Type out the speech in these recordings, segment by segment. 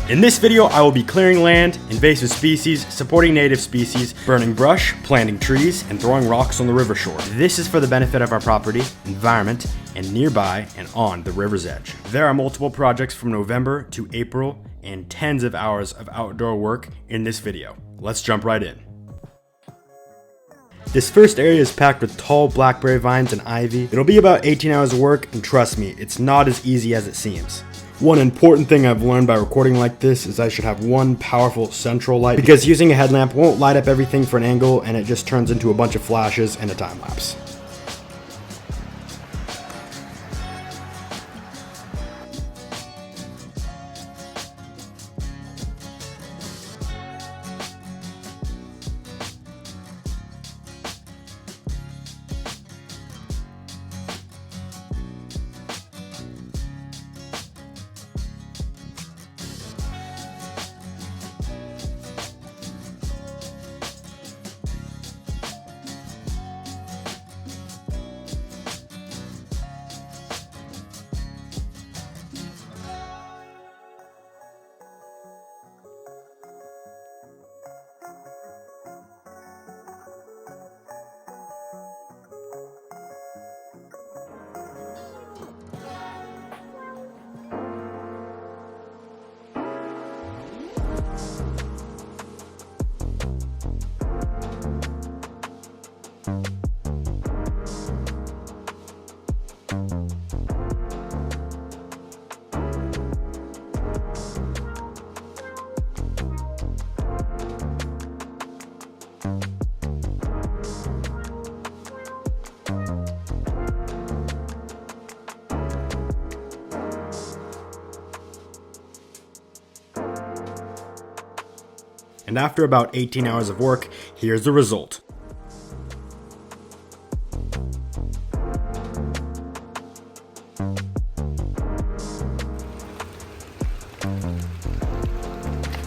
In this video, I will be clearing land, invasive species, supporting native species, burning brush, planting trees, and throwing rocks on the river shore. This is for the benefit of our property, environment, and nearby and on the river's edge. There are multiple projects from November to April and tens of hours of outdoor work in this video. Let's jump right in. This first area is packed with tall blackberry vines and ivy. It'll be about 18 hours of work, and trust me, it's not as easy as it seems. One important thing I've learned by recording like this is I should have one powerful central light, because using a headlamp won't light up everything for an angle and it just turns into a bunch of flashes and a time lapse. And after about 18 hours of work, here's the result.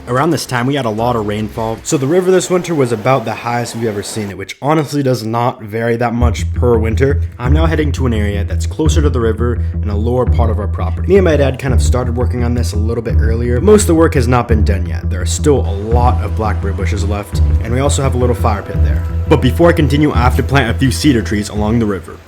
Around this time, we had a lot of rainfall, so the river this winter was about the highest we've ever seen it, which honestly does not vary that much per winter. I'm now heading to an area that's closer to the river in a lower part of our property. Me and my dad kind of started working on this a little bit earlier. Most of the work has not been done yet. There are still a lot of blackberry bushes left, and we also have a little fire pit there. But before I continue, I have to plant a few cedar trees along the river.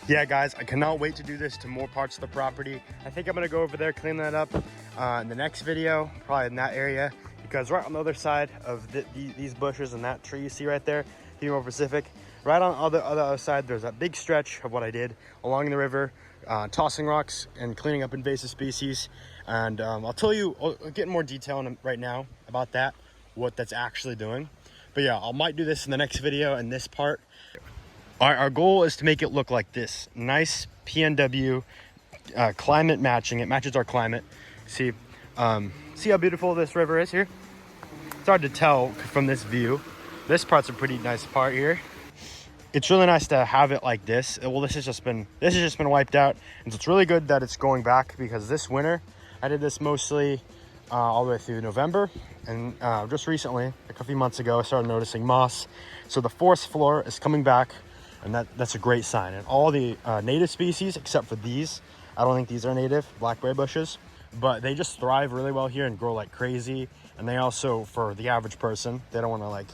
Yeah, guys, I cannot wait to do this to more parts of the property. I think I'm gonna go over there, clean that up in the next video, probably in that area, because right on the other side of these bushes and that tree you see right there, the more Pacific, right on the other side, there's that big stretch of what I did along the river, tossing rocks and cleaning up invasive species. And I'll tell you, I'll get more detail right now about that, what that's actually doing. But yeah, I might do this in the next video and this part. Our goal is to make it look like this. Nice PNW, climate matching. It matches our climate. See how beautiful this river is here? It's hard to tell from this view. This part's a pretty nice part here. It's really nice to have it like this. Well, this has just been wiped out. And so it's really good that it's going back, because this winter, I did this mostly all the way through November. And just recently, like a few months ago, I started noticing moss. So the forest floor is coming back. And that's a great sign. And all the native species, except for these, I don't think these are native, blackberry bushes, but they just thrive really well here and grow like crazy. And they also, for the average person, they don't want to, like,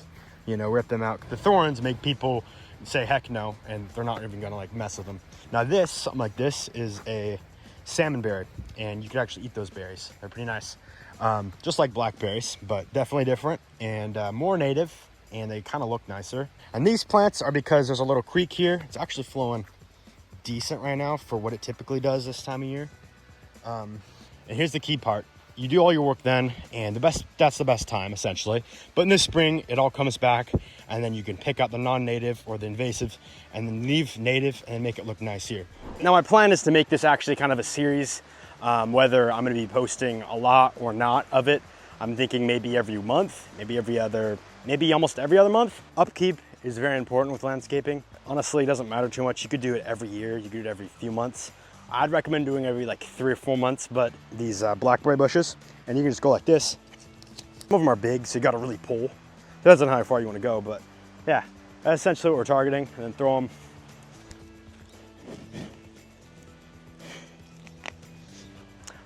you know, rip them out. The thorns make people say heck no, and they're not even gonna like mess with them. Now this, something like this, is a salmon berry, and you can actually eat those berries. They're pretty nice. Just like blackberries, but definitely different and more native. And they kind of look nicer. And these plants are because there's a little creek here. It's actually flowing decent right now for what it typically does this time of year. And here's the key part. You do all your work then, and that's the best time, essentially. But in the spring, it all comes back, and then you can pick out the non-native or the invasive, and then leave native and make it look nice here. Now, my plan is to make this actually kind of a series, whether I'm gonna be posting a lot or not of it. I'm thinking maybe every month, maybe almost every other month. Upkeep is very important with landscaping. Honestly, it doesn't matter too much. You could do it every year, you could do it every few months. I'd recommend doing every like 3 or 4 months, but these blackberry bushes, and you can just go like this. Some of them are big, so you gotta really pull. Depends on how far you wanna go, but yeah, that's essentially what we're targeting, and then throw them.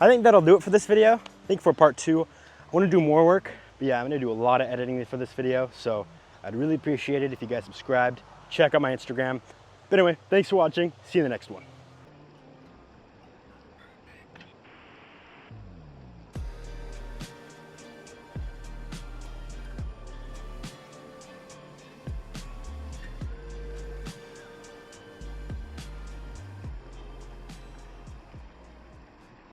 I think that'll do it for this video. I think for part 2, I wanna do more work. But yeah, I'm gonna do a lot of editing for this video, so I'd really appreciate it if you guys subscribed. Check out my Instagram. But anyway, thanks for watching. See you in the next one.